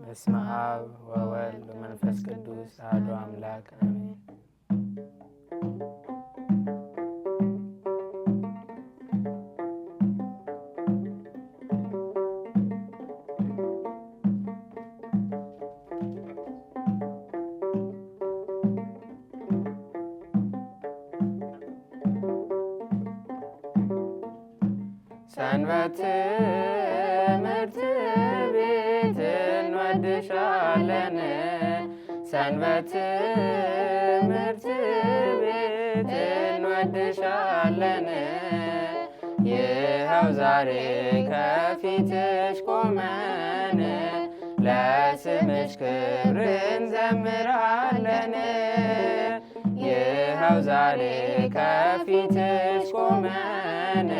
በስመ አብ ወወልድ ወመንፈስ ቅዱስ አሐዱ አምላክ አሜን። ሰንበት ትምህርት ቤት እንወድሻለን፣ ሰንበት ትምህርት ቤት እንወድሻለን። ይኸው ዛሬ ከፊትሽ ቆመን ለስምሽ ክብር እንዘምራለን። ይኸው ዛሬ ከፊትሽ ቆመን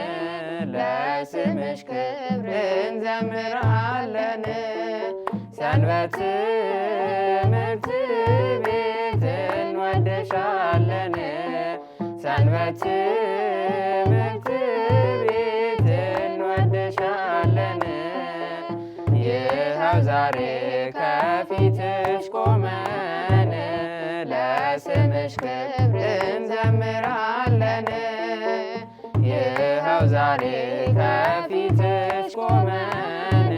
ለስምሽ ክብር እንዘምራለን። ሰንበት ትምህርት ቤት እንወድሻለን፣ ሰንበት ትምህርት ቤት እንወድሻለን። ይኸው ዛሬ ከፊትሽ ቆመን ለስምሽ ክብር እንዘምራለን። ይኸው ዛሬ ከፊትሽ ቆመን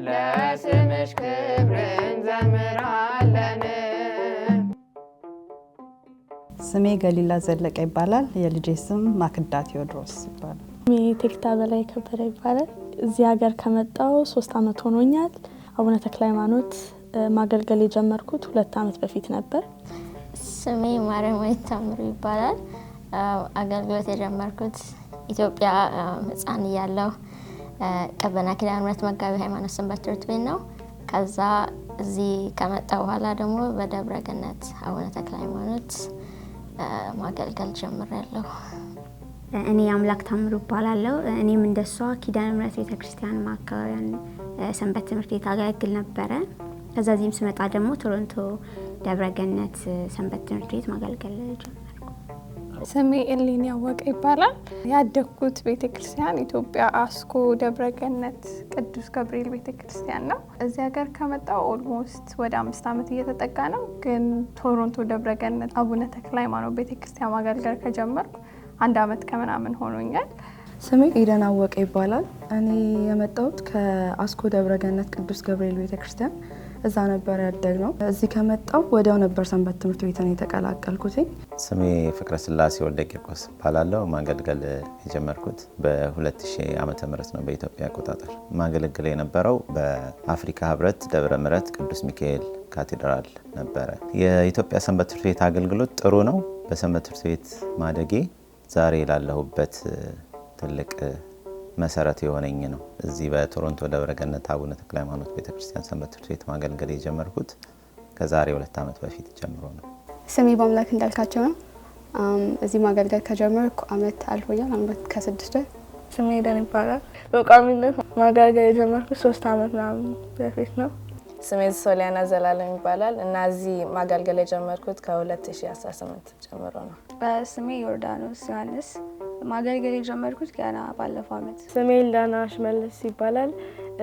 ለስምሽ ክብር እንዘምራለን። ስሜ ገሊላ ዘለቀ ይባላል። የልጄ ስም ማክዳ ቴዎድሮስ ይባላል። ስሜ ቴክታ በላይ ከበረ ይባላል። እዚህ ሀገር ከመጣው 3 አመት ሆኖኛል። አቡነ ተክለ ሃይማኖት ማገልገል የጀመርኩት 2 አመት በፊት ነበር። ስሜ ማርያም ታምሩ ይባላል። አገልግሎት የጀመርኩት ኢትዮጵያ ህፃን እያለሁ ቀበና ኪዳነ ምሕረት መጋቢ ሃይማኖት ሰንበት ትምህርት ቤት ነው። ከዛ እዚህ ከመጣሁ በኋላ ደግሞ በደብረ ገነት አቡነ ተክለ ሃይማኖት ማገልገል ጀምሬያለሁ። እኔ አምላክ ታምሩ እባላለሁ። እኔም እንደሷ ኪዳነ ምሕረት ቤተክርስቲያን ማዕከላዊያን ሰንበት ትምህርት ቤት አገለግል ነበረ። ከዛ እዚህም ስመጣ ደግሞ ቶሮንቶ ደብረ ገነት ሰንበት ትምህርት ቤት ማገልገል ጀመርኩ። ስሜ ኤሊን ያወቀ ይባላል። ያደግኩት ቤተክርስቲያን ኢትዮጵያ አስኮ ደብረ ገነት ቅዱስ ገብርኤል ቤተክርስቲያን ነው። እዚህ ሀገር ከመጣው ኦልሞስት ወደ 5 አመት እየተጠጋ ነው። ግን ቶሮንቶ ደብረ ገነት አቡነ ተክለ ሃይማኖት ቤተክርስቲያን ማገልገል ከጀመርኩ 1 አመት ከምናምን ሆኖኛል። ስሜ ኤደን አወቀ ይባላል። እኔ የመጣሁት ከአስኮ ደብረ ገነት ቅዱስ ገብርኤል ቤተክርስቲያን እዛ ነበር ያደግነው። እዚህ ከመጣሁ ወዲያው ነበር ሰንበት ትምህርት ቤትን የተቀላቀልኩት። ስሜ ፍቅረ ስላሴ ወልደ ቂርቆስ እባላለሁ። ማገልገል የጀመርኩት በ2000 ዓመተ ምህረት ነው በኢትዮጵያ አቆጣጠር። ማገልገል የነበረው በአፍሪካ ህብረት ደብረ ምሕረት ቅዱስ ሚካኤል ካቴድራል ነበረ። የኢትዮጵያ ሰንበት ትምህርት ቤት አገልግሎት ጥሩ ነው። በሰንበት ትምህርት ቤት ማደጌ ዛሬ ላለሁበት ትልቅ መሰረት የሆነኝ ነው። እዚህ በቶሮንቶ ደብረ ገነት አቡነ ተክለ ሃይማኖት ቤተክርስቲያን ሰንበት ትምህርት ቤት ማገልገል የጀመርኩት ከዛሬ 2 አመት በፊት ጀምሮ ነው። ስሜ በአምላክ እንዳልካቸው ነው። እዚህ ማገልገል ከጀመርኩ አመት አልፎኛል፣ አመት ከ6 ወር። ስሜ ደን ይባላል። በቋሚነት ማገልገል የጀመርኩት 3 አመት ምናምን በፊት ነው። ስሜ ሶሊያና ዘላለም ይባላል እና እዚህ ማገልገል የጀመርኩት ከ2018 ጀምሮ ነው። ስሜ ዮርዳኖስ ዮሐንስ ማገልገል የጀመርኩት ገና ባለፈው አመት። ስሜ ዳና ሽመልስ ይባላል።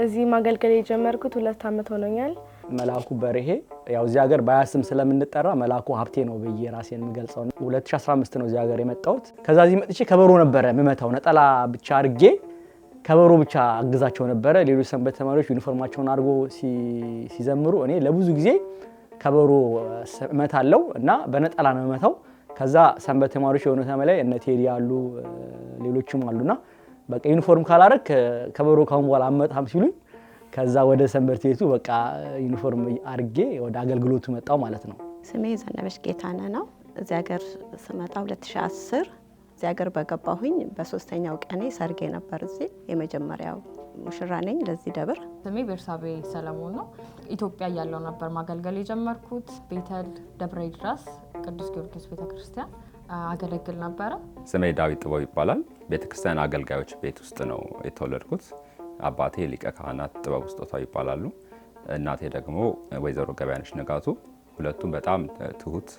እዚህ ማገልገል የጀመርኩት 2 አመት ሆኖኛል። መላኩ በርሄ ያው እዚህ ሀገር ባያስም ስለምንጠራ መላኩ ሀብቴ ነው ብዬ ራሴን የምገልጸው። 2015 ነው እዚህ ሀገር የመጣሁት። ከዛ እዚህ መጥቼ ከበሮ ነበረ የምመታው። ነጠላ ብቻ አድርጌ ከበሮ ብቻ አግዛቸው ነበረ። ሌሎች ሰንበት ተማሪዎች ዩኒፎርማቸውን አድርጎ ሲዘምሩ እኔ ለብዙ ጊዜ ከበሮ እመታለሁ እና በነጠላ ነው የምመታው። ከዛ ሰንበት ተማሪዎች የሆነ ተመላይ እነ ቴዲ አሉ ሌሎችም አሉና በቃ ዩኒፎርም ካላረክ ከበሮ ካሁን በኋላ አመጣም ሲሉኝ ከዛ ወደ ሰንበት ቤቱ በቃ ዩኒፎርም አርጌ ወደ አገልግሎቱ መጣው ማለት ነው። ስሜ ዘነበሽ ጌታነህ ነው። እዚህ ሀገር ስመጣ 2010 እዚህ ሀገር በገባሁኝ በ3ኛው ቀኔ ሰርጌ ነበር። እዚህ የመጀመሪያው ሙሽራ ነኝ ለዚህ ደብር። ስሜ ቤርሳቤ ሰለሞን ነው። ኢትዮጵያ ያለው ነበር ማገልገል የጀመርኩት። ቤተል ደብረ ድራስ ቅዱስ ጊዮርጊስ ቤተክርስቲያን አገለግል ነበር። ስሜ ዳዊት ጥበው ይባላል። ቤተክርስቲያን አገልጋዮች ቤት ውስጥ ነው የተወለድኩት። አባቴ ሊቀ ካህናት ጥበብ ስጦታው ይባላሉ። እናቴ ደግሞ ወይዘሮ ገበያነሽ ንጋቱ። ሁለቱም በጣም ትሁት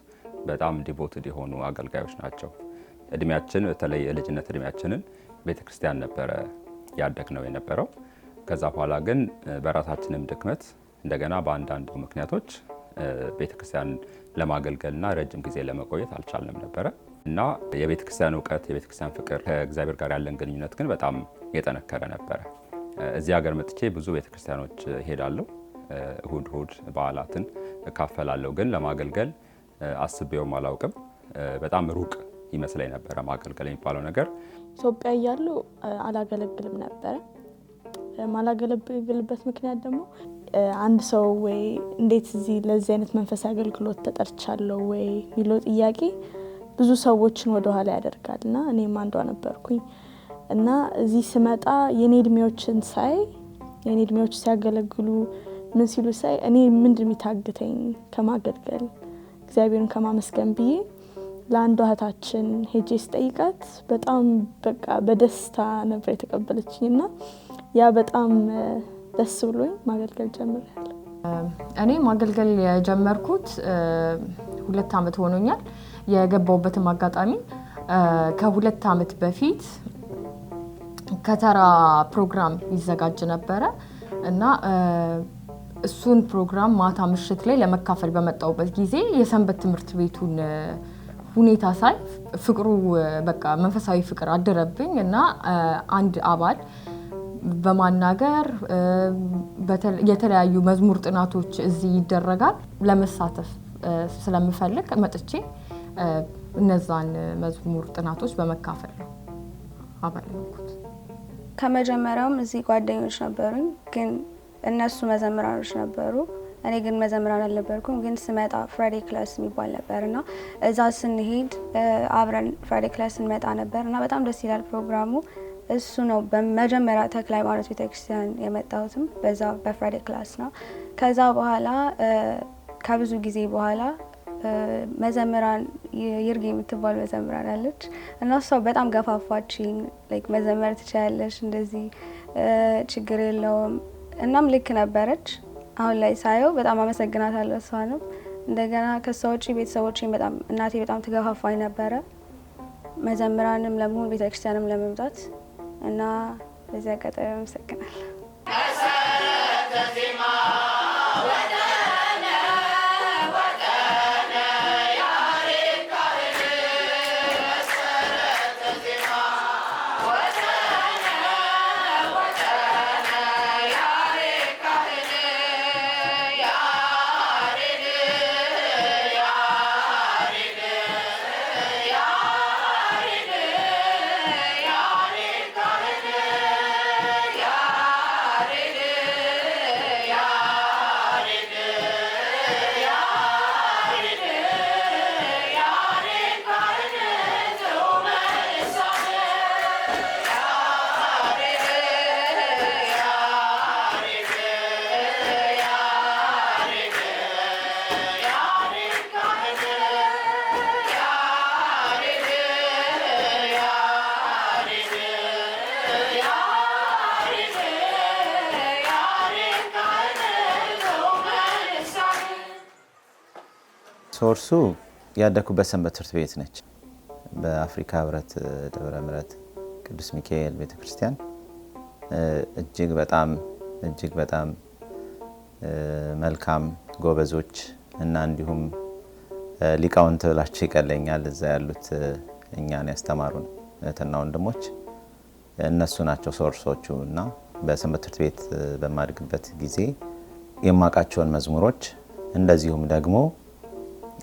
በጣም ዲቮትድ የሆኑ አገልጋዮች ናቸው። እድሜያችን በተለይ የልጅነት እድሜያችንን ቤተክርስቲያን ነበረ ያደግነው የነበረው። ከዛ በኋላ ግን በራሳችንም ድክመት እንደገና በአንዳንድ ምክንያቶች ቤተክርስቲያን ለማገልገልና ረጅም ጊዜ ለመቆየት አልቻልንም ነበረ እና የቤተክርስቲያን እውቀት የቤተክርስቲያን ፍቅር ከእግዚአብሔር ጋር ያለን ግንኙነት ግን በጣም የጠነከረ ነበረ። እዚህ ሀገር መጥቼ ብዙ ቤተክርስቲያኖች ሄዳለሁ። እሁድ በዓላትን እካፈላለሁ። ግን ለማገልገል አስቤውም አላውቅም። በጣም ሩቅ ይመስለኝ ነበረ ማገልገል የሚባለው ነገር። ኢትዮጵያ እያለሁ አላገለግልም ነበረ። ማላገለግልበት ምክንያት ደግሞ አንድ ሰው ወይ እንዴት እዚህ ለዚህ አይነት መንፈሳዊ አገልግሎት ተጠርቻለሁ ወይ የሚለው ጥያቄ ብዙ ሰዎችን ወደኋላ ያደርጋልና እኔም አንዷ ነበርኩኝ እና እዚህ ስመጣ የኔ እድሜዎችን ሳይ የኔ እድሜዎች ሲያገለግሉ ምን ሲሉ ሳይ እኔ ምንድን የሚታግተኝ ከማገልገል እግዚአብሔርን ከማመስገን ብዬ ለአንዷ እህታችን ሄጄ ስጠይቃት በጣም በቃ በደስታ ነበር የተቀበለችኝና ያ በጣም ደስ ብሎኝ ማገልገል ጀምሬያለሁ። እኔ ማገልገል የጀመርኩት 2 ዓመት ሆኖኛል። የገባውበትም አጋጣሚ ከ2 ዓመት በፊት ከተራ ፕሮግራም ይዘጋጅ ነበረ እና እሱን ፕሮግራም ማታ ምሽት ላይ ለመካፈል በመጣውበት ጊዜ የሰንበት ትምህርት ቤቱን ሁኔታ ሳይ ፍቅሩ በቃ መንፈሳዊ ፍቅር አደረብኝ እና አንድ አባል በማናገር የተለያዩ መዝሙር ጥናቶች እዚህ ይደረጋል ለመሳተፍ ስለምፈልግ መጥቼ እነዛን መዝሙር ጥናቶች በመካፈል ነው አባል የሆንኩት። ከመጀመሪያውም እዚህ ጓደኞች ነበሩኝ፣ ግን እነሱ መዘምራኖች ነበሩ። እኔ ግን መዘምራን አልነበርኩም። ግን ስመጣ ፍራይዴ ክላስ የሚባል ነበርና እዛ ስንሄድ አብረን ፍራይዴ ክላስ እንመጣ ነበርና በጣም ደስ ይላል ፕሮግራሙ። እሱ ነው በመጀመሪያ ተክለ ሃይማኖት ቤተክርስቲያን የመጣሁትም በዛ በፍራይዴ ክላስ ነው። ከዛ በኋላ ከብዙ ጊዜ በኋላ መዘምራን ይርጌ የምትባል መዘምራን አለች እና እሷ በጣም ገፋፋችኝ። ላይክ መዘመር ትችላለሽ፣ እንደዚህ ችግር የለውም። እናም ልክ ነበረች። አሁን ላይ ሳየው በጣም አመሰግናታለሁ እሷንም። እንደገና ከሷ ውጪ ቤተሰቦቼን በጣም እናቴ በጣም ትገፋፋኝ ነበረ መዘምራንም ለመሆን ቤተክርስቲያንም ለመምጣት እና በዚህ አጋጣሚ አመሰግናለሁ። ሶርሱ ያደኩበት ሰንበት ትምህርት ቤት ነች። በአፍሪካ ህብረት ደብረ ምሕረት ቅዱስ ሚካኤል ቤተክርስቲያን እጅግ በጣም መልካም ጎበዞች እና እንዲሁም ሊቃውንት ብላችሁ ይቀለኛል እዛ ያሉት እኛን ያስተማሩን እህትና ወንድሞች እነሱ ናቸው ሶርሶቹ። እና በሰንበት ትምህርት ቤት በማድግበት ጊዜ የማውቃቸውን መዝሙሮች እንደዚሁም ደግሞ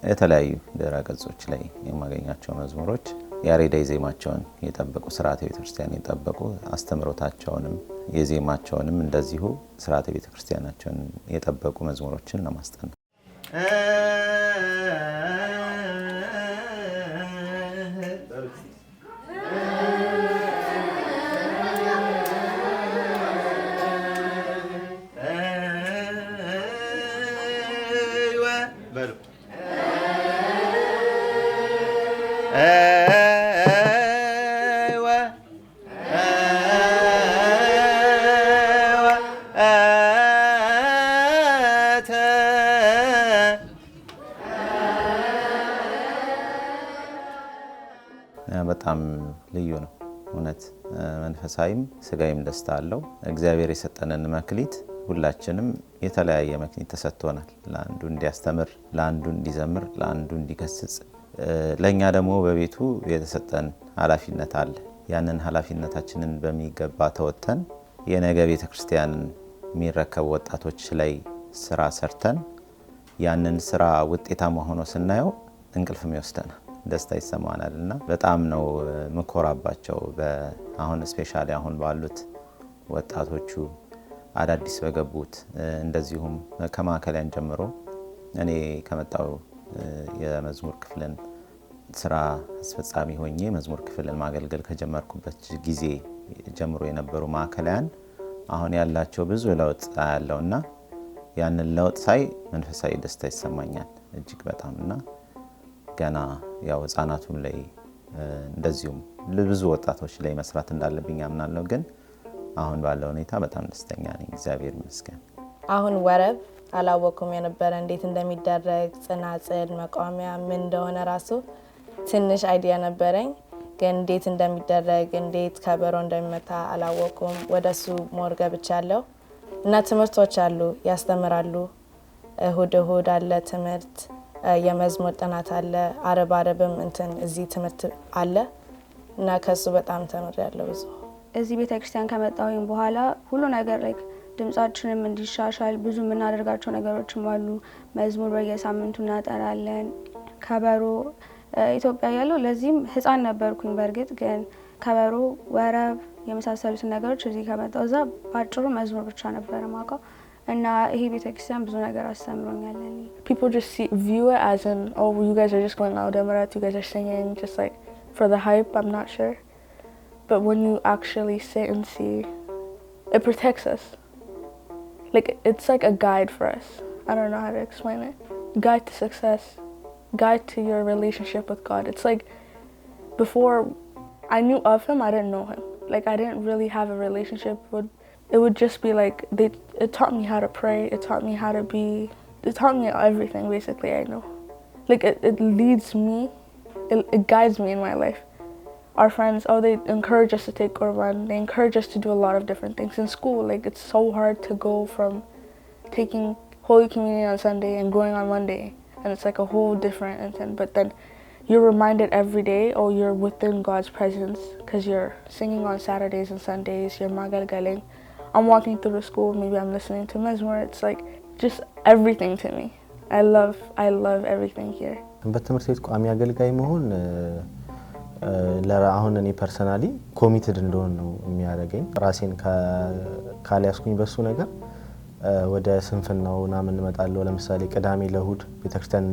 የተለያዩ ድረገጾች ላይ የማገኛቸው መዝሙሮች ያሬዳዊ ዜማቸውን የጠበቁ ስርዓተ ቤተክርስቲያን የጠበቁ አስተምሮታቸውንም የዜማቸውንም እንደዚሁ ስርዓተ ቤተክርስቲያናቸውን የጠበቁ መዝሙሮችን ለማስጠናት በጣም ልዩ ነው። እውነት መንፈሳዊም ስጋዊም ደስታ አለው። እግዚአብሔር የሰጠንን መክሊት ሁላችንም የተለያየ መክሊት ተሰጥቶናል። ለአንዱ እንዲያስተምር፣ ለአንዱ እንዲዘምር፣ ለአንዱ እንዲገስጽ። ለኛ ደግሞ በቤቱ የተሰጠን ኃላፊነት አለ። ያንን ኃላፊነታችንን በሚገባ ተወጥተን የነገ ቤተክርስቲያንን የሚረከቡ ወጣቶች ላይ ስራ ሰርተን ያንን ስራ ውጤታማ ሆኖ ስናየው እንቅልፍም ይወስደናል፣ ደስታ ይሰማናል እና በጣም ነው ምኮራባቸው። አሁን ስፔሻሊ አሁን ባሉት ወጣቶቹ አዳዲስ በገቡት እንደዚሁም ከማዕከላውያን ጀምሮ እኔ ከመጣው የመዝሙር ክፍልን ስራ አስፈጻሚ ሆኜ መዝሙር ክፍልን ማገልገል ከጀመርኩበት ጊዜ ጀምሮ የነበሩ ማዕከላውያን አሁን ያላቸው ብዙ ለውጥ ያለውና ያንን ለውጥ ሳይ መንፈሳዊ ደስታ ይሰማኛል እጅግ በጣም እና ገና ያው ህፃናቱም ላይ እንደዚሁም ብዙ ወጣቶች ላይ መስራት እንዳለብኝ አምናለሁ። ግን አሁን ባለው ሁኔታ በጣም ደስተኛ ነኝ፣ እግዚአብሔር ይመስገን። አሁን ወረብ አላወኩም የነበረ እንዴት እንደሚደረግ ጽናጽል፣ መቋሚያ ምን እንደሆነ ራሱ ትንሽ አይዲያ ነበረኝ። ግን እንዴት እንደሚደረግ እንዴት ከበሮ እንደሚመታ አላወኩም። ወደሱ ሞር ገብቻለሁ እና ትምህርቶች አሉ ያስተምራሉ። እሁድ እሁድ አለ ትምህርት፣ የመዝሙር ጥናት አለ። አረብም እንትን እዚህ ትምህርት አለ እና ከሱ በጣም ተምሬያለሁ ብዙ። እዚህ ቤተክርስቲያን ከመጣሁኝ በኋላ ሁሉ ነገር ላይ ድምጻችንም እንዲሻሻል ብዙ የምናደርጋቸው ነገሮችም አሉ። መዝሙር በየሳምንቱ እናጠራለን። ከበሮ ኢትዮጵያ ያለው ለዚህም ህፃን ነበርኩኝ። በእርግጥ ግን ከበሮ፣ ወረብ የመሳሰሉትን ነገሮች እዚህ ከመጣሁ እዛ ባጭሩ መዝሙር ብቻ ነበር ማውቀው እና ይሄ ቤተክርስቲያን ብዙ ነገር አስተምሮኛል። People just view it as in, oh, you guys are just going out Demarat, you guys are singing just like for the hype, I'm not sure. But when you actually sit and see, it protects us. Like it's like a guide for us. I don't know how to explain it. Guide to success, guide to your relationship with God. It's like before I knew of him, I didn't know him. Like I didn't really have a relationship with. It would just be like it taught me how to pray. It taught me how to be. It taught me everything basically. I know, like it leads me. It guides me in my life. Our friends, they encourage us to take Qurban. They encourage us to do a lot of different things in school. Like it's so hard to go from taking Holy Communion on Sunday and going on Monday, and it's like a whole different thing. But then you're reminded every day, you're within God's presence because you're singing on Saturdays and Sundays. You're magalgaling. I'm walking through the school. Maybe I'm listening to Mezmur. It's like just everything to me. I love everything here. በትምህርት ቤት ቋሚ አገልጋይ መሆን ለአሁን እኔ ፐርሰናሊ ኮሚትድ እንደሆነ ነው የሚያደርገኝ። ራሴን ካልያዝኩኝ በሱ ነገር ወደ ስንፍናው ምናምን እመጣለሁ። ለምሳሌ ቅዳሜ ለእሁድ ቤተክርስቲያን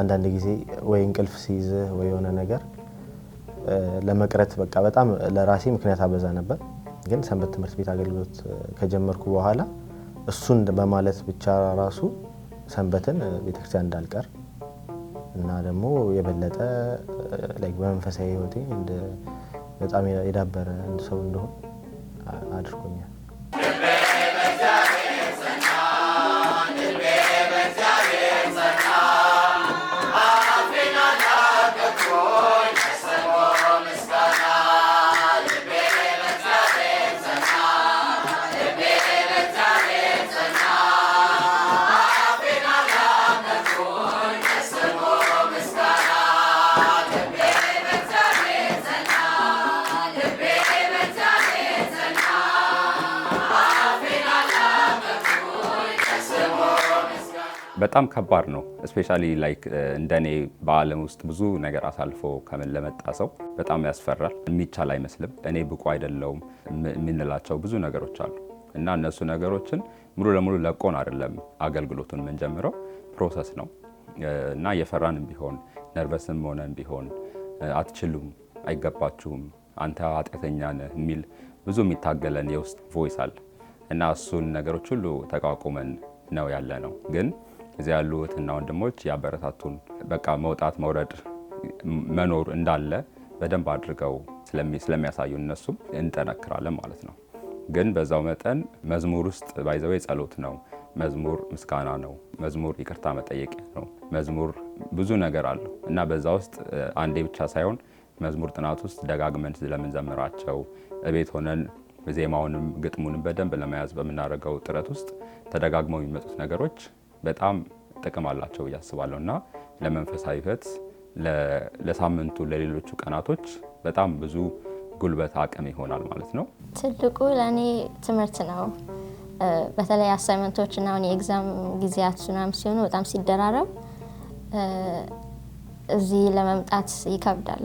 አንዳንድ ጊዜ ወይ እንቅልፍ ሲይዝ ወይ የሆነ ነገር ለመቅረት በቃ በጣም ለራሴ ምክንያት አበዛ ነበር። ግን ሰንበት ትምህርት ቤት አገልግሎት ከጀመርኩ በኋላ እሱን በማለት ብቻ ራሱ ሰንበትን ቤተክርስቲያን እንዳልቀር እና ደግሞ የበለጠ ላይክ በመንፈሳዊ ህይወቴ በጣም የዳበረ ሰው እንደሆነ አድርጎኛል። በጣም ከባድ ነው። ስፔሻሊ ላይክ እንደኔ በዓለም ውስጥ ብዙ ነገር አሳልፎ ከምን ለመጣ ሰው በጣም ያስፈራል። የሚቻል አይመስልም። እኔ ብቁ አይደለሁም የምንላቸው ብዙ ነገሮች አሉ እና እነሱ ነገሮችን ሙሉ ለሙሉ ለቆን አይደለም አገልግሎቱን የምንጀምረው፣ ፕሮሰስ ነው እና እየፈራንም ቢሆን ነርቨስም ሆነን ቢሆን አትችሉም፣ አይገባችሁም፣ አንተ ኃጢአተኛ ነህ የሚል ብዙ የሚታገለን የውስጥ ቮይስ አለ እና እሱን ነገሮች ሁሉ ተቋቁመን ነው ያለ ነው። ግን እዚያ ያሉ እህትና ወንድሞች ያበረታቱን። በቃ መውጣት መውረድ መኖር እንዳለ በደንብ አድርገው ስለሚያሳዩ እነሱም እንጠነክራለን ማለት ነው። ግን በዛው መጠን መዝሙር ውስጥ ባይዘው ጸሎት ነው፣ መዝሙር ምስጋና ነው፣ መዝሙር ይቅርታ መጠየቂያ ነው፣ መዝሙር ብዙ ነገር አለው እና በዛ ውስጥ አንዴ ብቻ ሳይሆን መዝሙር ጥናት ውስጥ ደጋግመን ስለምንዘምራቸው እቤት ሆነን ዜማውንም ግጥሙንም በደንብ ለመያዝ በምናደርገው ጥረት ውስጥ ተደጋግመው የሚመጡት ነገሮች በጣም ጥቅም አላቸው ብዬ አስባለሁ እና ለመንፈሳዊ ሕይወት ለሳምንቱ ለሌሎቹ ቀናቶች በጣም ብዙ ጉልበት አቅም ይሆናል ማለት ነው። ትልቁ ለእኔ ትምህርት ነው። በተለይ አሳይመንቶች እና አሁን የኤግዛም ጊዜያት ምናምን ሲሆኑ በጣም ሲደራረብ እዚህ ለመምጣት ይከብዳል።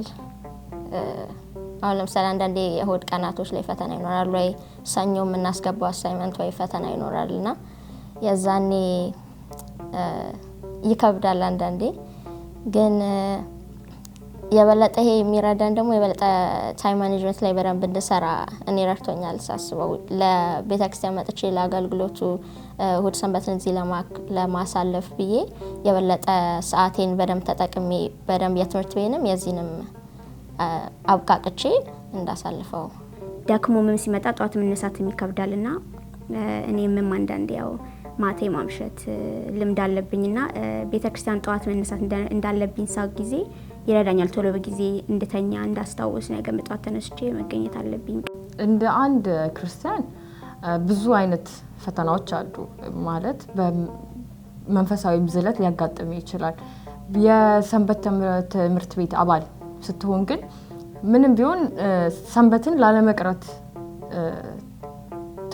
አሁን ለምሳሌ አንዳንዴ የእሁድ ቀናቶች ላይ ፈተና ይኖራል ወይ ሰኞ የምናስገባው አሳይመንት ወይ ፈተና ይኖራል እና የዛኔ ይከብዳል አንዳንዴ። ግን የበለጠ ይሄ የሚረዳን ደግሞ የበለጠ ታይም ማኔጅመንት ላይ በደንብ እንድሰራ እኔ ረድቶኛል ሳስበው። ለቤተክርስቲያን መጥቼ ለአገልግሎቱ እሁድ ሰንበትን እዚህ ለማሳለፍ ብዬ የበለጠ ሰዓቴን በደንብ ተጠቅሜ በደንብ የትምህርት ቤንም የዚህንም አብቃቅቼ እንዳሳልፈው። ደክሞ ምን ሲመጣ ጧት መነሳት ይከብዳልና እኔም አንዳንዴ ያው ማታ ማምሸት ልምድ አለብኝና ቤተክርስቲያን ጧት መነሳት እንዳለብኝ ሳቅ ጊዜ ይረዳኛል። ቶሎ በጊዜ እንድተኛ እንዳስታውስ ነገ ጧት ተነስቼ መገኘት አለብኝ። እንደ አንድ ክርስቲያን ብዙ አይነት ፈተናዎች አሉ። ማለት በመንፈሳዊ ዝለት ሊያጋጥም ይችላል። የሰንበት ትምህርት ቤት አባል ስትሆን ግን ምንም ቢሆን ሰንበትን ላለመቅረት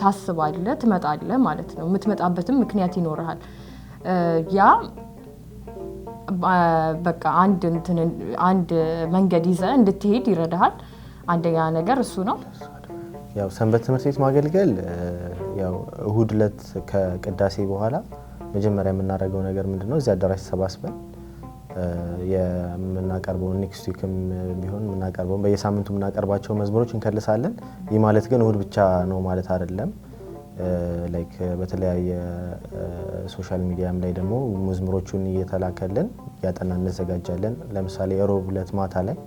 ታስባለህ፣ ትመጣለህ ማለት ነው። የምትመጣበትም ምክንያት ይኖርሃል። ያ በቃ አንድ መንገድ ይዘህ እንድትሄድ ይረዳሃል። አንደኛ ነገር እሱ ነው። ያው ሰንበት ትምህርት ቤት ማገልገል ያው እሁድ ዕለት ከቅዳሴ በኋላ መጀመሪያ የምናደርገው ነገር ምንድነው? እዚህ አዳራሽ ተሰባስበን የምናቀርበው ኔክስት ዊክም ቢሆን የምናቀርበው በየሳምንቱ የምናቀርባቸው መዝሙሮች እንከልሳለን። ይህ ማለት ግን እሁድ ብቻ ነው ማለት አይደለም። ላይክ በተለያየ ሶሻል ሚዲያም ላይ ደግሞ መዝሙሮቹን እየተላከልን ያጠና እንዘጋጃለን። ለምሳሌ ሮብ ዕለት ማታ ላይ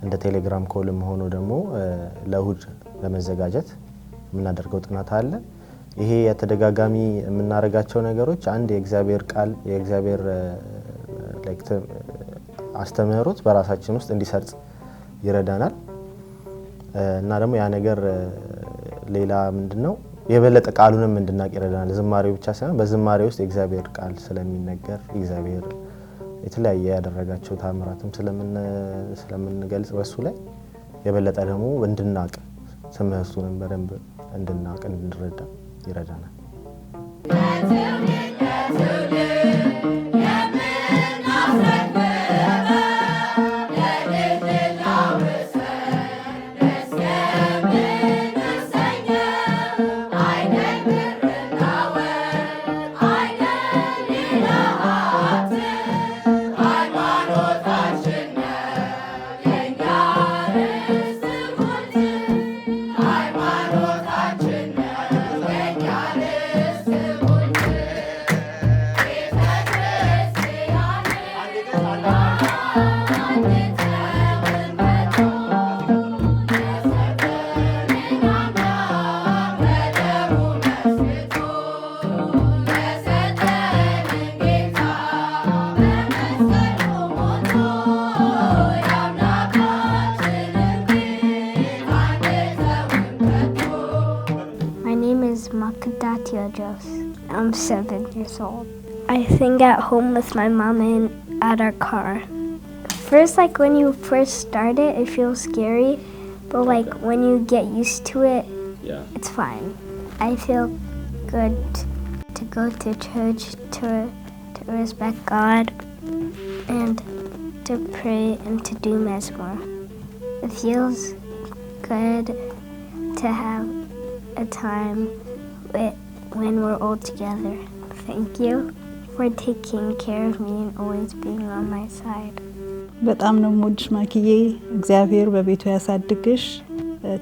እንደ ቴሌግራም ኮልም ሆኖ ደግሞ ለእሁድ ለመዘጋጀት የምናደርገው ጥናት አለ። ይሄ የተደጋጋሚ የምናደርጋቸው ነገሮች አንድ የእግዚአብሔር ቃል የእግዚአብሔር አስተምህሮት በራሳችን ውስጥ እንዲሰርጽ ይረዳናል እና ደግሞ ያ ነገር ሌላ ምንድነው የበለጠ ቃሉንም እንድናቅ ይረዳናል። ዝማሬው ብቻ ሳይሆን በዝማሬ ውስጥ የእግዚአብሔር ቃል ስለሚነገር እግዚአብሔር የተለያየ ያደረጋቸው ታምራትም ስለምንገልጽ በሱ ላይ የበለጠ ደግሞ እንድናቅ ትምህርቱንም በደንብ እንድናቅ እንድንረዳ ይረዳናል። I'm 7 years old. I sing at home with my mom and at our car. First, when you first start it, it feels scary, but when you get used to it, it's fine. I feel good to go to church, to respect God, and to pray and to do Mezmor. It feels good to have a time when we're all together. Thank you for taking care of me and always being on my side. በጣም ነው የምወድሽ ማኪዬ። እግዚአብሔር በቤቱ ያሳድግሽ።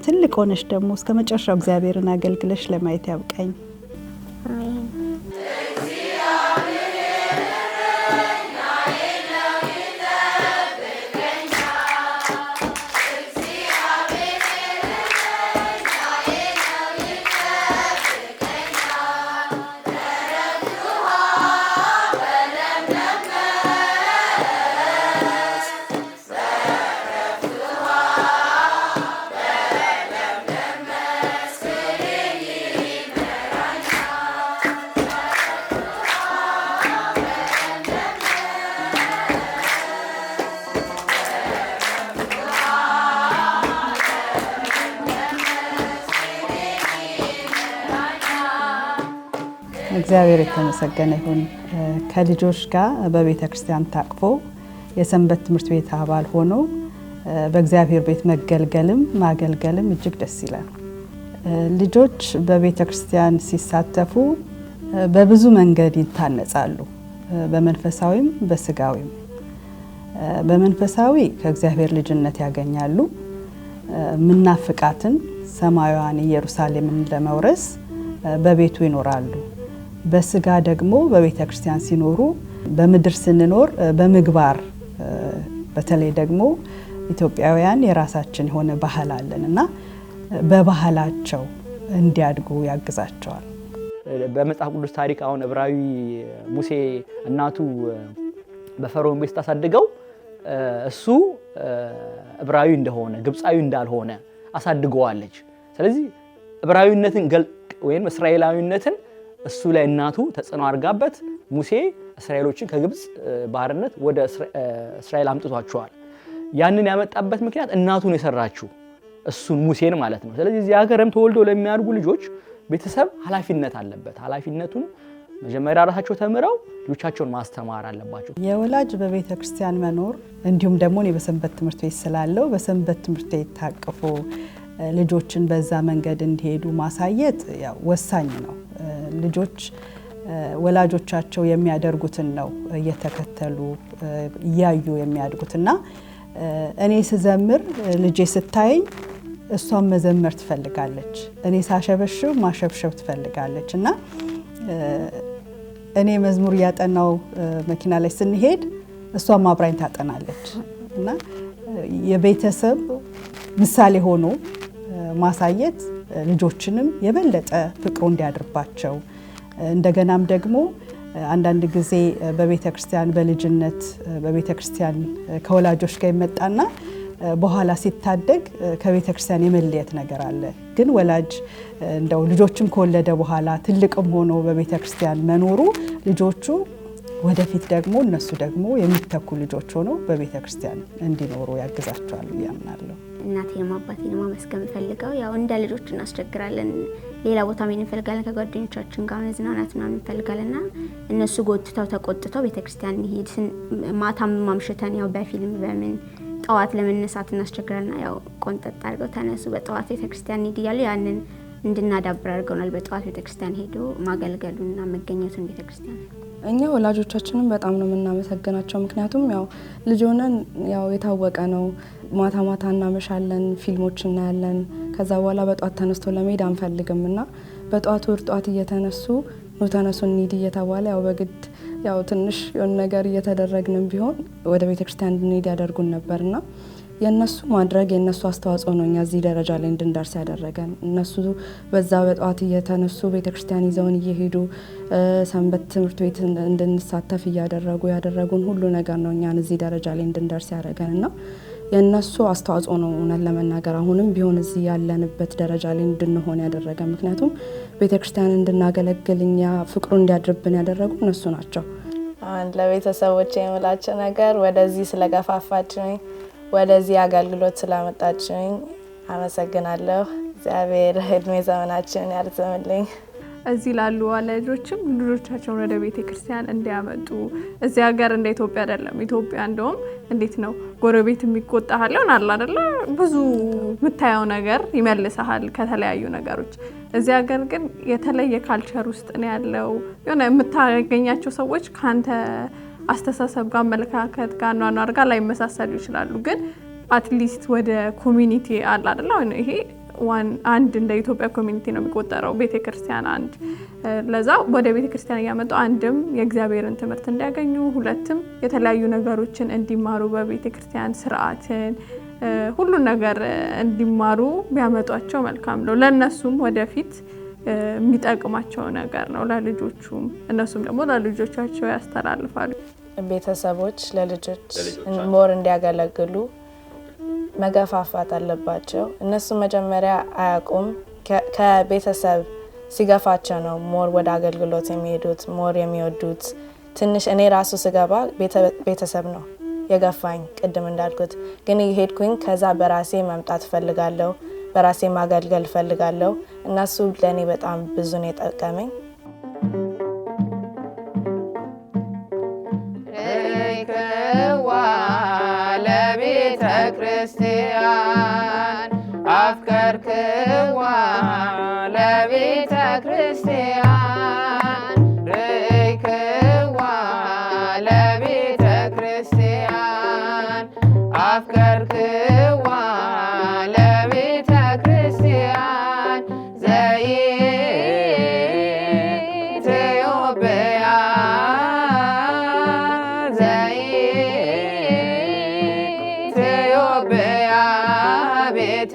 ትልቅ ሆነሽ ደግሞ እስከ መጨረሻው እግዚአብሔርን አገልግለሽ ለማየት ያብቃኝ። አሜን። እግዚአብሔር የተመሰገነ ይሁን። ከልጆች ጋር በቤተ ክርስቲያን ታቅፎ የሰንበት ትምህርት ቤት አባል ሆኖ በእግዚአብሔር ቤት መገልገልም ማገልገልም እጅግ ደስ ይላል። ልጆች በቤተ ክርስቲያን ሲሳተፉ በብዙ መንገድ ይታነጻሉ፣ በመንፈሳዊም በስጋዊም። በመንፈሳዊ ከእግዚአብሔር ልጅነት ያገኛሉ። ምናፍቃትን ሰማያዊን ኢየሩሳሌምን ለመውረስ በቤቱ ይኖራሉ። በስጋ ደግሞ በቤተ ክርስቲያን ሲኖሩ በምድር ስንኖር በምግባር በተለይ ደግሞ ኢትዮጵያውያን የራሳችን የሆነ ባህል አለን እና በባህላቸው እንዲያድጉ ያግዛቸዋል። በመጽሐፍ ቅዱስ ታሪክ አሁን ዕብራዊ ሙሴ እናቱ በፈርዖን ቤት ታሳድገው እሱ ዕብራዊ እንደሆነ ግብፃዊ እንዳልሆነ አሳድገዋለች። ስለዚህ ዕብራዊነትን ወይም እስራኤላዊነትን እሱ ላይ እናቱ ተጽዕኖ አድርጋበት ሙሴ እስራኤሎችን ከግብፅ ባርነት ወደ እስራኤል አምጥቷቸዋል። ያንን ያመጣበት ምክንያት እናቱን የሰራችው እሱን ሙሴን ማለት ነው። ስለዚህ እዚህ ሀገርም ተወልደው ለሚያድጉ ልጆች ቤተሰብ ኃላፊነት አለበት። ኃላፊነቱን መጀመሪያ ራሳቸው ተምረው ልጆቻቸውን ማስተማር አለባቸው። የወላጅ በቤተ ክርስቲያን መኖር እንዲሁም ደግሞ እኔ በሰንበት ትምህርት ቤት ስላለው በሰንበት ትምህርት ቤት ታቅፎ ልጆችን በዛ መንገድ እንዲሄዱ ማሳየት ያው ወሳኝ ነው። ልጆች ወላጆቻቸው የሚያደርጉትን ነው እየተከተሉ እያዩ የሚያድጉትና እኔ ስዘምር ልጄ ስታየኝ እሷን መዘመር ትፈልጋለች፣ እኔ ሳሸበሽብ ማሸብሸብ ትፈልጋለች እና እኔ መዝሙር ያጠናው መኪና ላይ ስንሄድ እሷም አብራኝ ታጠናለች እና የቤተሰብ ምሳሌ ሆኖ ማሳየት ልጆችንም የበለጠ ፍቅሩ እንዲያድርባቸው እንደገናም ደግሞ አንዳንድ ጊዜ በቤተ ክርስቲያን በልጅነት በቤተ ክርስቲያን ከወላጆች ጋር ይመጣና በኋላ ሲታደግ ከቤተ ክርስቲያን የመለየት ነገር አለ። ግን ወላጅ እንደው ልጆችም ከወለደ በኋላ ትልቅም ሆኖ በቤተ ክርስቲያን መኖሩ ልጆቹ ወደፊት ደግሞ እነሱ ደግሞ የሚተኩ ልጆች ሆነው በቤተ ክርስቲያን እንዲኖሩ ያግዛቸዋል ብዬ አምናለሁ። እናቴንም አባቴንም ማመስገን ፈልገው ያው እንደ ልጆች እናስቸግራለን፣ ሌላ ቦታ ምን እንፈልጋለን፣ ከጓደኞቻችን ጋር መዝናናት ምናምን እንፈልጋለንና እነሱ ጎትተው ተቆጥተው ቤተክርስቲያን እንሂድ ማታም ማምሸተን ያው በፊልም በምን ጠዋት ለመነሳት እናስቸግራልና ያው ቆንጠጥ አድርገው ተነሱ በጠዋት ቤተክርስቲያን እንሂድ እያሉ ያንን እንድናዳብር አድርገውናል። በጠዋት ቤተክርስቲያን ሄዶ ማገልገሉና መገኘቱን ቤተክርስቲያን እኛ ወላጆቻችንን በጣም ነው የምናመሰግናቸው። ምክንያቱም ያው ልጅ ሆነን ያው የታወቀ ነው ማታ ማታ እናመሻለን፣ ፊልሞች እናያለን። ከዛ በኋላ በጧት ተነስቶ ለመሄድ አንፈልግም እና በጧት ወር ጧት እየተነሱ ነው ተነሱ እንሂድ እየተባለ ያው በግድ ያው ትንሽ የሆነ ነገር እየተደረግንም ቢሆን ወደ ቤተክርስቲያን እንድንሄድ ያደርጉን ነበርና የነሱ ማድረግ የነሱ አስተዋጽኦ ነው እኛ እዚህ ደረጃ ላይ እንድንደርስ ያደረገን። እነሱ በዛ በጧት እየተነሱ ቤተክርስቲያን ይዘውን እየሄዱ ሰንበት ትምህርት ቤት እንድንሳተፍ ያደረጉን ሁሉ ነገር ነው እኛን እዚህ ደረጃ ላይ እንድንደርስ ያደረገንና የነሱ አስተዋጽኦ ነው እውነት ለመናገር አሁንም ቢሆን እዚህ ያለንበት ደረጃ ላይ እንድንሆን ያደረገ። ምክንያቱም ቤተክርስቲያን እንድናገለግል እኛ ፍቅሩ እንዲያድርብን ያደረጉ እነሱ ናቸው። ለቤተሰቦቼ የምላቸው ነገር ወደዚህ ስለገፋፋችሁኝ ወደዚህ አገልግሎት ስላመጣችሁኝ አመሰግናለሁ። እግዚአብሔር እድሜ ዘመናችንን ያርዝምልኝ። እዚህ ላሉ ወላጆችም ልጆቻቸውን ወደ ቤተ ክርስቲያን እንዲያመጡ እዚህ ሀገር እንደ ኢትዮጵያ አይደለም። ኢትዮጵያ እንደውም እንዴት ነው ጎረቤት የሚቆጣሃል አለ አይደለ? ብዙ የምታየው ነገር ይመልሰሃል ከተለያዩ ነገሮች። እዚህ ሀገር ግን የተለየ ካልቸር ውስጥ ነው ያለው። የሆነ የምታገኛቸው ሰዎች ካንተ አስተሳሰብ ጋር አመለካከት ጋር ኗኗር ጋር ላይመሳሰሉ ይችላሉ። ግን አትሊስት ወደ ኮሚኒቲ አለ አይደል? ይሄ አንድ እንደ ኢትዮጵያ ኮሚኒቲ ነው የሚቆጠረው ቤተክርስቲያን አንድ። ለዛ ወደ ቤተክርስቲያን ያመጡ አንድም የእግዚአብሔርን ትምህርት እንዲያገኙ፣ ሁለትም የተለያዩ ነገሮችን እንዲማሩ በቤተክርስቲያን ስርዓትን ሁሉ ነገር እንዲማሩ ቢያመጧቸው መልካም ነው። ለነሱም ወደፊት የሚጠቅማቸው ነገር ነው ለልጆቹም፣ እነሱም ደግሞ ለልጆቻቸው ያስተላልፋሉ። ቤተሰቦች ለልጆች ሞር እንዲያገለግሉ መገፋፋት አለባቸው። እነሱ መጀመሪያ አያውቁም። ከቤተሰብ ሲገፋቸው ነው ሞር ወደ አገልግሎት የሚሄዱት ሞር የሚወዱት። ትንሽ እኔ ራሱ ስገባ ቤተሰብ ነው የገፋኝ ቅድም እንዳልኩት። ግን ይሄድኩኝ ከዛ በራሴ መምጣት ፈልጋለሁ፣ በራሴ ማገልገል ፈልጋለሁ። እነሱ ለኔ በጣም ብዙ ነው የጠቀመኝ። አፍቀርክዋ ለቤተ ክርስቲያን ርኢክዋ ለቤተ ክርስቲያን አፍቀርክዋ ለቤተ ክርስቲያን ዘኢትዮጵያ ዘኢትዮጵያ ቤተ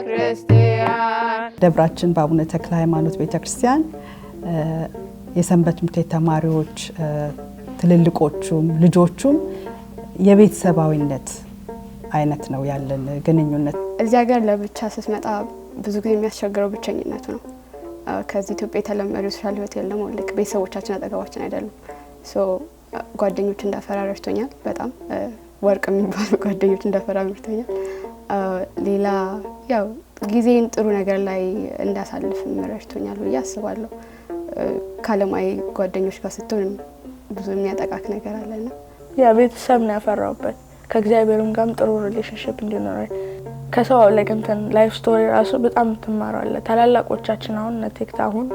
ክርስቲያን ደብራችን በአቡነ ተክለ ሃይማኖት ቤተክርስቲያን የሰንበት ትምህርት ቤት ተማሪዎች ትልልቆቹም ልጆቹም የቤተሰባዊነት አይነት ነው ያለን ግንኙነት። እዚህ ሀገር ለብቻ ስትመጣ ብዙ ጊዜ የሚያስቸግረው ብቸኝነቱ ነው። ከዚህ ኢትዮጵያ የተለመደው ሶሻል ህይወት የለም። ልክ ቤተሰቦቻችን አጠገባችን አይደሉም። ጓደኞች እንዳፈራ ረድቶኛል። በጣም ወርቅ የሚባሉ ጓደኞች እንዳፈራ ረድቶኛል። ሌላ ያው ጊዜን ጥሩ ነገር ላይ እንዳሳልፍ ረድቶኛል ብዬ አስባለሁ። ከዓለማዊ ጓደኞች ጋር ስትሆን ብዙ የሚያጠቃክ ነገር አለና ያ ቤተሰብ ነው ያፈራውበት። ከእግዚአብሔርም ጋርም ጥሩ ሪሌሽንሽፕ እንዲኖረን ከሰው ላይ እንትን ላይፍ ስቶሪ ራሱ በጣም ትማራለህ። ታላላቆቻችን አሁን ነቴክታ አሁን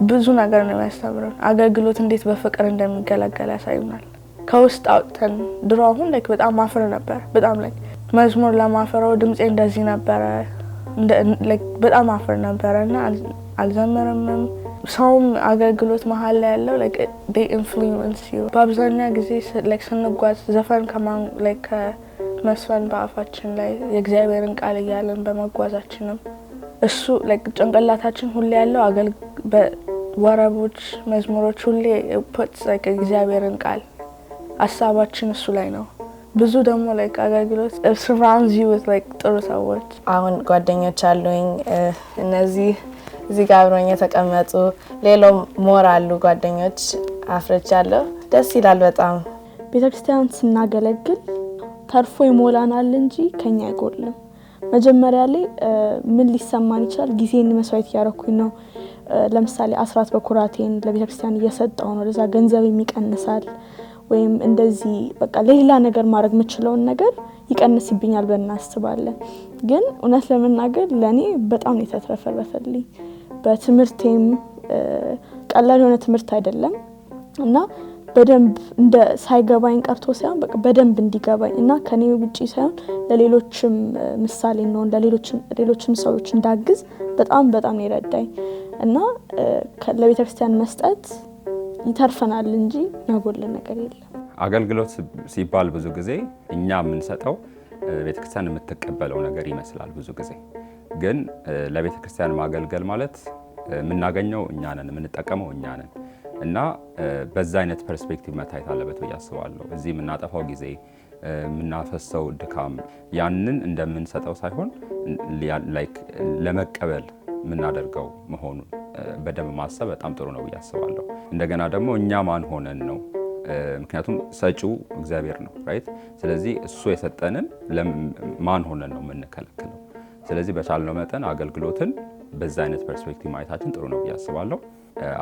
ብዙ ነገር ነው ያስተምረን። አገልግሎት እንዴት በፍቅር እንደሚገለገል ያሳዩናል። ከውስጥ አውጥተን ድሮ አሁን በጣም ማፍር ነበር። በጣም መዝሙር ለማፈረው ድምጼ እንደዚህ ነበረ በጣም አፍር ነበረና አልዘመረምም። ሰውም አገልግሎት መሀል ላይ ያለው they influence you። በአብዛኛው ጊዜ ስንጓዝ ዘፈን ከመስፈን በአፋችን ላይ የእግዚአብሔርን ቃል እያለን በመጓዛችንም እሱ ጭንቅላታችን ሁሌ ያለው ወረቦች መዝሙሮች ሁሌ puts እግዚአብሔርን ቃል ሀሳባችን እሱ ላይ ነው። ብዙ ደግሞ አገልግሎት surrounds you with ጥሩ ሰዎች። አሁን ጓደኞች አሉኝ እነዚህ እዚህ ጋር አብሮኝ የተቀመጡ ሌሎም ሞር አሉ ጓደኞች አፍርቻለሁ። ደስ ይላል በጣም። ቤተክርስቲያን ስናገለግል ተርፎ ይሞላናል እንጂ ከኛ አይጎልም። መጀመሪያ ላይ ምን ሊሰማን ይችላል? ጊዜን መስዋዕት ያረኩኝ ነው። ለምሳሌ አስራት በኩራቴን ለቤተክርስቲያን እየሰጠው ነው። ለዛ ገንዘብ ይቀንሳል ወይም እንደዚህ በቃ ሌላ ነገር ማድረግ የምችለውን ነገር ይቀንስብኛል ብለን እናስባለን። ግን እውነት ለመናገር ለኔ በጣም ነው የተትረፈረፈልኝ። በትምህርቴም ቀላል የሆነ ትምህርት አይደለም እና በደንብ እንደ ሳይገባኝ ቀርቶ ሳይሆን በቃ በደንብ እንዲገባኝ እና ከኔ ውጪ ሳይሆን ለሌሎችም ምሳሌ ነው ለሌሎችም ሰዎች እንዳግዝ በጣም ይረዳኝ እና ለቤተክርስቲያን መስጠት ይተርፈናል እንጂ ያጎለን ነገር የለም። አገልግሎት ሲባል ብዙ ጊዜ እኛ የምንሰጠው ቤተክርስቲያን የምትቀበለው ነገር ይመስላል ብዙ ጊዜ። ግን ለቤተክርስቲያን ማገልገል ማለት የምናገኘው እኛ ነን፣ የምንጠቀመው እኛ ነን እና በዛ አይነት ፐርስፔክቲቭ መታየት አለበት ብዬ አስባለሁ። እዚህ የምናጠፋው ጊዜ የምናፈሰው ድካም ያንን እንደምንሰጠው ሳይሆን ለመቀበል የምናደርገው መሆኑን በደንብ ማሰብ በጣም ጥሩ ነው ብዬ አስባለሁ። እንደገና ደግሞ እኛ ማን ሆነን ነው? ምክንያቱም ሰጪው እግዚአብሔር ነው ራይት። ስለዚህ እሱ የሰጠንን ማን ሆነን ነው የምንከለክለው? ስለዚህ በቻልነው መጠን አገልግሎትን በዛ አይነት ፐርስፔክቲቭ ማየታችን ጥሩ ነው ብዬ አስባለሁ።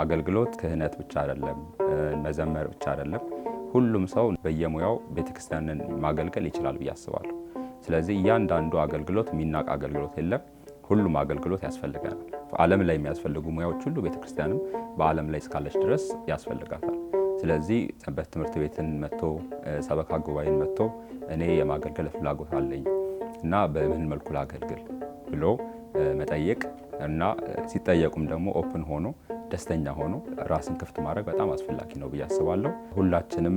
አገልግሎት ክህነት ብቻ አይደለም፣ መዘመር ብቻ አይደለም። ሁሉም ሰው በየሙያው ቤተክርስቲያንን ማገልገል ይችላል ብዬ አስባለሁ። ስለዚህ እያንዳንዱ አገልግሎት የሚናቅ አገልግሎት የለም። ሁሉም አገልግሎት ያስፈልገናል። ዓለም ላይ የሚያስፈልጉ ሙያዎች ሁሉ ቤተክርስቲያንም በዓለም ላይ እስካለች ድረስ ያስፈልጋታል። ስለዚህ ሰንበት ትምህርት ቤትን መጥቶ ሰበካ ጉባኤን መጥቶ እኔ የማገልገል ፍላጎት አለኝ እና በምን መልኩ ላገልግል ብሎ መጠየቅ እና ሲጠየቁም ደግሞ ኦፕን ሆኖ ደስተኛ ሆኖ ራስን ክፍት ማድረግ በጣም አስፈላጊ ነው ብዬ አስባለሁ። ሁላችንም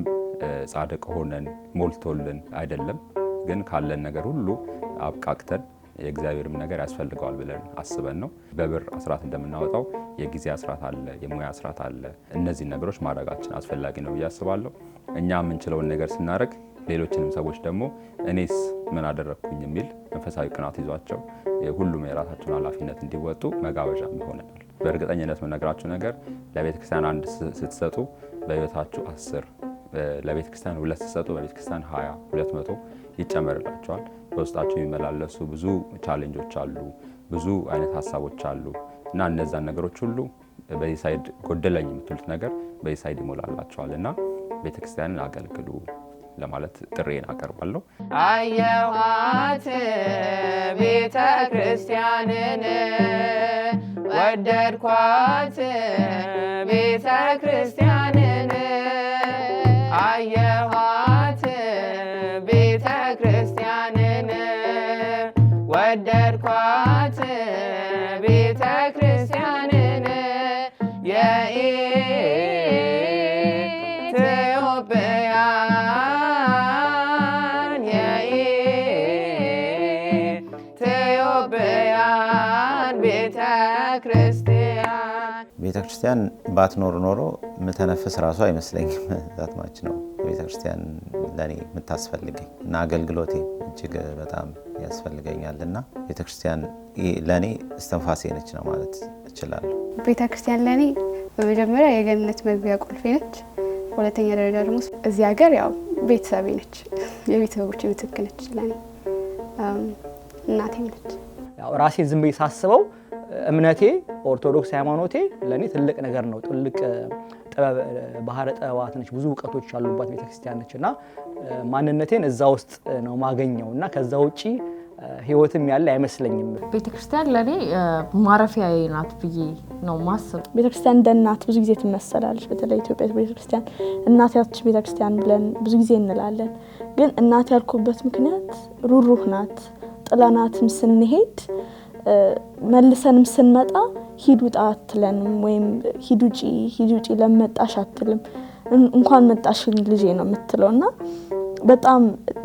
ጻድቅ ሆነን ሞልቶልን አይደለም፣ ግን ካለን ነገር ሁሉ አብቃቅተን የእግዚአብሔርም ነገር ያስፈልገዋል ብለን አስበን ነው። በብር አስራት እንደምናወጣው የጊዜ አስራት አለ፣ የሙያ አስራት አለ። እነዚህ ነገሮች ማድረጋችን አስፈላጊ ነው ብዬ አስባለሁ። እኛ የምንችለውን ነገር ስናደርግ ሌሎችንም ሰዎች ደግሞ እኔስ ምን አደረግኩኝ የሚል መንፈሳዊ ቅናት ይዟቸው ሁሉም የራሳቸውን ኃላፊነት እንዲወጡ መጋበዣ ይሆናል። በእርግጠኝነት የምነግራችሁ ነገር ለቤተክርስቲያን 1 ስትሰጡ በህይወታችሁ 10፣ ለቤተክርስቲያን 2 ስትሰጡ በቤተክርስቲያን 20፣ 200 ይጨመርላቸዋል። በውስጣቸው የሚመላለሱ ብዙ ቻሌንጆች አሉ፣ ብዙ አይነት ሀሳቦች አሉ እና እነዛን ነገሮች ሁሉ በዚህ ሳይድ ጎደለኝ የምትሉት ነገር በዚህ ሳይድ ይሞላላቸዋል እና ቤተክርስቲያንን አገልግሉ፣ ለማለት ጥሬን አቀርባለሁ። አየኋት ቤተ ክርስቲያንን ወደድኳት ቤተ ክርስቲያንን አየኋት ቤተ ክርስቲያንን ወደድኳት ቤተ ክርስቲያንን የኢትዮጵያን ቤተ ክርስቲያን ቤተ ክርስቲያን ባትኖር ኖሮ ምተነፍስ ራሱ አይመስለኝም። ዛትማች ነው ቤተ ክርስቲያን ለኔ የምታስፈልገኝ እና አገልግሎቴ እጅግ በጣም ያስፈልገኛል እና ቤተ ክርስቲያን ለኔ እስትንፋሴ ነች ነው ማለት እችላለሁ። ቤተ ክርስቲያን ለኔ በመጀመሪያ የገነት መግቢያ ቁልፌ ነች። ሁለተኛ ደረጃ ደግሞ እዚህ ሀገር ያው ቤተሰቤ ነች፣ የቤተሰቦቼ ምትክ ነች፣ ለኔ እናቴም ነች። ያው ራሴ ዝም ብዬ ሳስበው እምነቴ ኦርቶዶክስ ሃይማኖቴ ለኔ ትልቅ ነገር ነው። ትልቅ ጥበብ ባህረ ጥበባት ነች፣ ብዙ እውቀቶች ያሉባት ቤተክርስቲያን ነችና ማንነቴን እዛ ውስጥ ነው ማገኘው እና ከዛ ውጪ ህይወትም ያለ አይመስለኝም። ቤተክርስቲያን ለኔ ማረፊያዬ ናት ብዬ ነው ማስብ። ቤተክርስቲያን እንደ እናት ብዙ ጊዜ ትመሰላለች። በተለይ ኢትዮጵያ ቤተክርስቲያን እናት ያለች ቤተክርስቲያን ብለን ብዙ ጊዜ እንላለን። ግን እናት ያልኩበት ምክንያት ሩሩህ ናት። ጥላናትም ስንሄድ መልሰንም ስንመጣ ሂዱ ውጣ አትለንም፣ ወይም ሂዱ ውጪ ለመጣሽ አትልም። እንኳን መጣሽ ልጄ ነው የምትለውና በጣም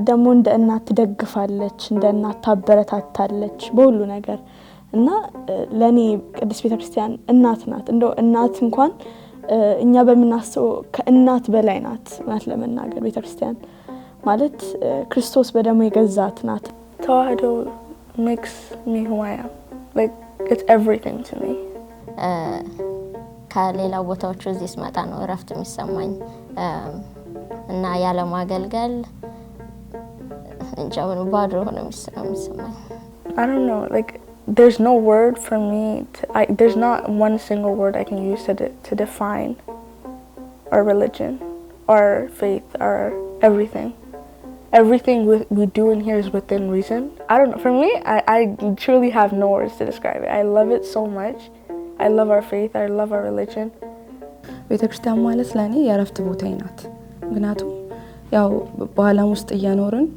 ደግሞ እንደ እናት ትደግፋለች፣ እንደ እናት ታበረታታለች በሁሉ ነገር እና ለኔ ቅድስት ቤተክርስቲያን እናት ናት። እንደው እናት እንኳን እኛ በመናስበው ከእናት በላይ ናት። ማለት ለመናገር ቤተክርስቲያን ማለት ክርስቶስ በደሙ የገዛት ናት። ተዋህዶ makes me who I am. Like it's everything to me. ከሌላ ቦታዎች እዚህ ስመጣ ነው እረፍት የሚሰማኝ እና ያለ ማገልገል እንጃው ነው ባዶ ሆነ የሚሰማኝ። I don't know, like there's no word for me there's not one single word I can use to define our religion, our faith, our everything. Everything we do in here is within reason. I don't know, for me, I truly have no words to describe it. I love it so much. I love our faith, I love our religion. ቤተክርስቲያን ማለት ለኔ የእረፍት ቦታዬ ናት። ምክንያቱም ያው በዓለም ውስጥ እየኖርን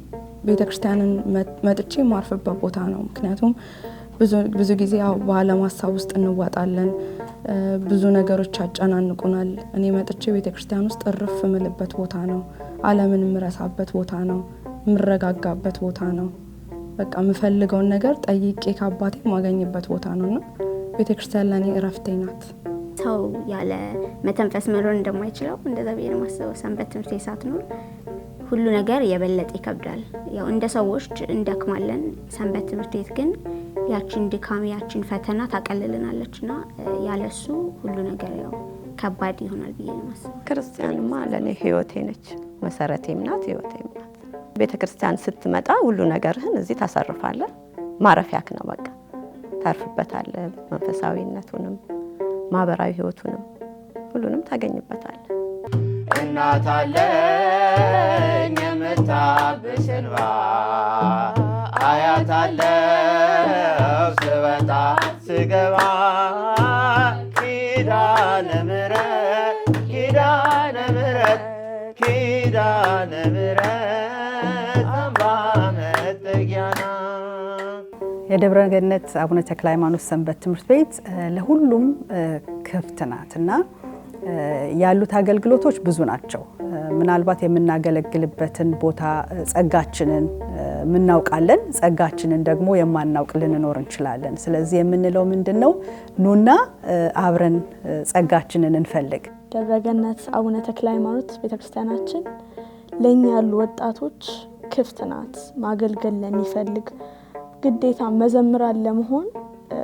ቤተክርስቲያንን መጥቼ ማርፍበት ቦታ ነው። ምክንያቱም ብዙ ጊዜ ያው በዓለም ሀሳብ ውስጥ እንዋጣለን፣ ብዙ ነገሮች ያጨናንቁናል። እኔ መጥቼ ቤተክርስቲያን ውስጥ እርፍ ምልበት ቦታ ነው። ዓለምን ምረሳበት ቦታ ነው። ምረጋጋበት ቦታ ነው። በቃ ምፈልገውን ነገር ጠይቄ ከአባቴ ማገኝበት ቦታ ነውና ቤተክርስቲያን ለኔ እረፍቴ ናት። ሰው ያለ መተንፈስ መኖር እንደማይችለው እንደዛ ብዬ ነው ማስበው። ሰንበት ትምህርት ቤት ሳትኖር ሁሉ ነገር የበለጠ ይከብዳል። ያው እንደ ሰዎች እንደክማለን። ሰንበት ትምህርት ቤት ግን ያችን ድካም ያችን ፈተና ታቀልልናለችና ያለሱ ሁሉ ነገር ያው ከባድ ይሆናል ብዬ ነው ማስበው። ክርስቲያንማ ለኔ ህይወቴ ነች፣ መሰረቴም ናት፣ ህይወቴም ናት። ቤተክርስቲያን ስትመጣ ሁሉ ነገርህን እዚህ ታሰርፋለህ። ማረፊያክ ነው በቃ ታርፍበታለህ። መንፈሳዊነቱንም ማህበራዊ ህይወቱንም ሁሉንም ታገኝበታለህ። እናት አለኝ የምታብስ እንባ አያት አለው ስወጣ ስገባ ኪዳነ ምሕረት ኪዳነ ምሕረት ኪዳነ ምሕረት አምባ መጠጊያ ናት። የደብረ ገነት አቡነ ተክለ ሃይማኖት ሰንበት ትምህርት ቤት ለሁሉም ክፍት ናትና ያሉት አገልግሎቶች ብዙ ናቸው። ምናልባት የምናገለግልበትን ቦታ ጸጋችንን ምናውቃለን፣ ጸጋችንን ደግሞ የማናውቅ ልንኖር እንችላለን። ስለዚህ የምንለው ምንድነው? ኑና አብረን ጸጋችንን እንፈልግ። ደብረ ገነት አቡነ ተክለ ሃይማኖት ቤተክርስቲያናችን ለኛ ያሉ ወጣቶች ክፍት ናት። ማገልገል ለሚፈልግ ግዴታ መዘምራን ለመሆን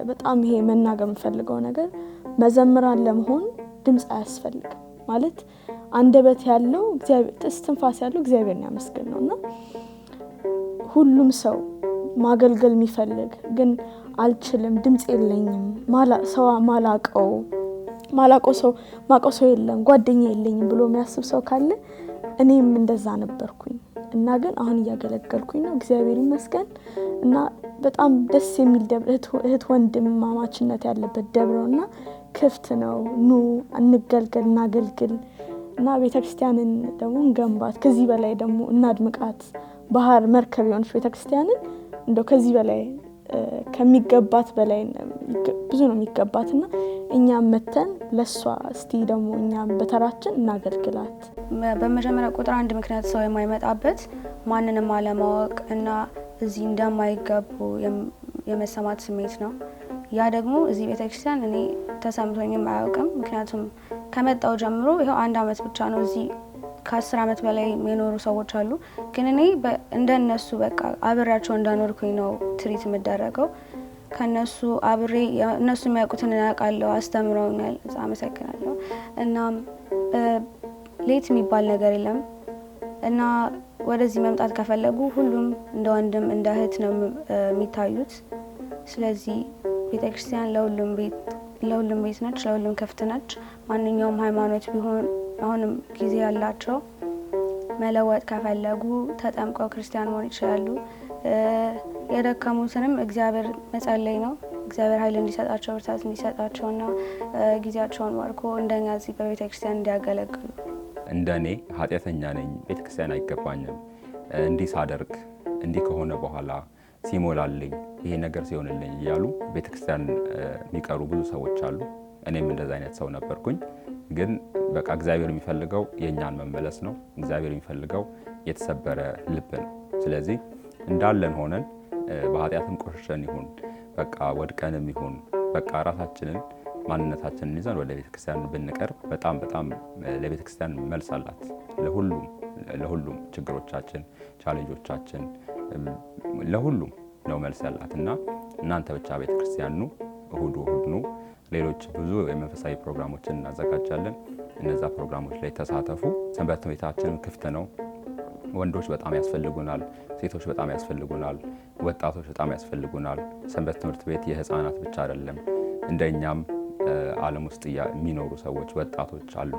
በጣም ይሄ መናገር የምፈልገው ነገር መዘምራን ለመሆን ድምጽ አያስፈልግም። ማለት አንደበት ያለው እግዚአብሔር እስትንፋስ ያለው እግዚአብሔርን ያመስግን ነውና ሁሉም ሰው ማገልገል የሚፈልግ ግን አልችልም፣ ድምጽ የለኝም፣ ሰው ማላቀው ሰው የለም፣ ጓደኛ የለኝም ብሎ የሚያስብ ሰው ካለ እኔም እንደዛ ነበርኩኝ እና ግን አሁን እያገለገልኩኝ ነው እግዚአብሔር ይመስገን። እና በጣም ደስ የሚል ደብር እህት ወንድማማችነት ያለበት ደብር ነውና ክፍት ነው። ኑ እንገልገል እናገልግል እና ቤተክርስቲያንን ደግሞ እንገንባት፣ ከዚህ በላይ ደግሞ እናድምቃት። ባህር መርከብ የሆነች ቤተክርስቲያንን እንደው ከዚህ በላይ ከሚገባት በላይ ብዙ ነው የሚገባትና እኛም መተን ለሷ እስቲ ደግሞ እኛም በተራችን እናገልግላት። በመጀመሪያ ቁጥር አንድ ምክንያት ሰው የማይመጣበት ማንንም አለማወቅ እና እዚህ እንደማይገቡ የመሰማት ስሜት ነው። ያ ደግሞ እዚህ ቤተክርስቲያን እኔ ተሰምቶኝም አያውቅም። ምክንያቱም ከመጣው ጀምሮ ይሄው 1 አመት ብቻ ነው እዚህ ከ10 አመት በላይ የኖሩ ሰዎች አሉ። ግን እኔ እንደነሱ በቃ አብሬያቸው እንዳኖርኩኝ ነው ትሪት የምደረገው። ከነሱ አብሬ እነሱ የሚያውቁትን እናውቃለሁ፣ አስተምረውኛል። አመሰግናለሁ። እና ሌት የሚባል ነገር የለም እና ወደዚህ መምጣት ከፈለጉ ሁሉም እንደ ወንድም እንደ እህት ነው የሚታዩት። ስለዚህ ቤተክርስቲያን ለሁሉም ቤት ነች፣ ለሁሉም ክፍት ነች። ማንኛውም ሃይማኖት ቢሆን አሁንም ጊዜ ያላቸው መለወጥ ከፈለጉ ተጠምቀው ክርስቲያን መሆን ይችላሉ። የደከሙትንም እግዚአብሔር መጸለይ ነው። እግዚአብሔር ኃይል እንዲሰጣቸው ብርታት እንዲሰጣቸውና ጊዜያቸውን ባርኮ እንደኛ እዚህ በቤተክርስቲያን እንዲያገለግሉ። እንደኔ ኃጢአተኛ ነኝ፣ ቤተክርስቲያን አይገባኝም፣ እንዲህ ሳደርግ እንዲህ ከሆነ በኋላ ሲሞላልኝ ይሄ ነገር ሲሆንልኝ እያሉ ቤተክርስቲያን የሚቀሩ ብዙ ሰዎች አሉ። እኔም እንደዛ አይነት ሰው ነበርኩኝ። ግን በቃ እግዚአብሔር የሚፈልገው የኛን መመለስ ነው። እግዚአብሔር የሚፈልገው የተሰበረ ልብ ነው። ስለዚህ እንዳለን ሆነን በኃጢአትም ቆሽሸን ይሁን በቃ ወድቀንም ይሁን በቃ ራሳችንን ማንነታችንን ይዘን ወደ ቤተክርስቲያን ብንቀርብ በጣም ለቤተክርስቲያን መልስ አላት። ለሁሉም ችግሮቻችን፣ ቻሌንጆቻችን ለሁሉም ነው መልስ ያላት እና እናንተ ብቻ ቤተክርስቲያን ኑ፣ እሁድ ኑ። ሌሎች ብዙ የመንፈሳዊ ፕሮግራሞችን እናዘጋጃለን። እነዛ ፕሮግራሞች ላይ ተሳተፉ። ሰንበት ትምህርት ቤታችንም ክፍት ነው። ወንዶች በጣም ያስፈልጉናል፣ ሴቶች በጣም ያስፈልጉናል፣ ወጣቶች በጣም ያስፈልጉናል። ሰንበት ትምህርት ቤት የህፃናት ብቻ አይደለም። እንደኛም ዓለም ውስጥ የሚኖሩ ሰዎች ወጣቶች አሉ፣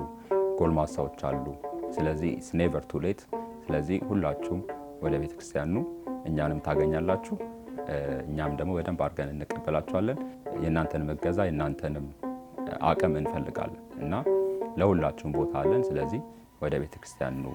ጎልማሳዎች አሉ። ስለዚህ ኢትስ ኔቨር ቱ ሌት። ስለዚህ ሁላችሁም ወደ ቤተክርስቲያን ኑ፣ እኛንም ታገኛላችሁ። እኛም ደግሞ በደንብ አድርገን እንቀበላችኋለን። የእናንተንም እገዛ የእናንተንም አቅም እንፈልጋለን እና ለሁላችሁም ቦታ አለን። ስለዚህ ወደ ቤተክርስቲያን ኑ።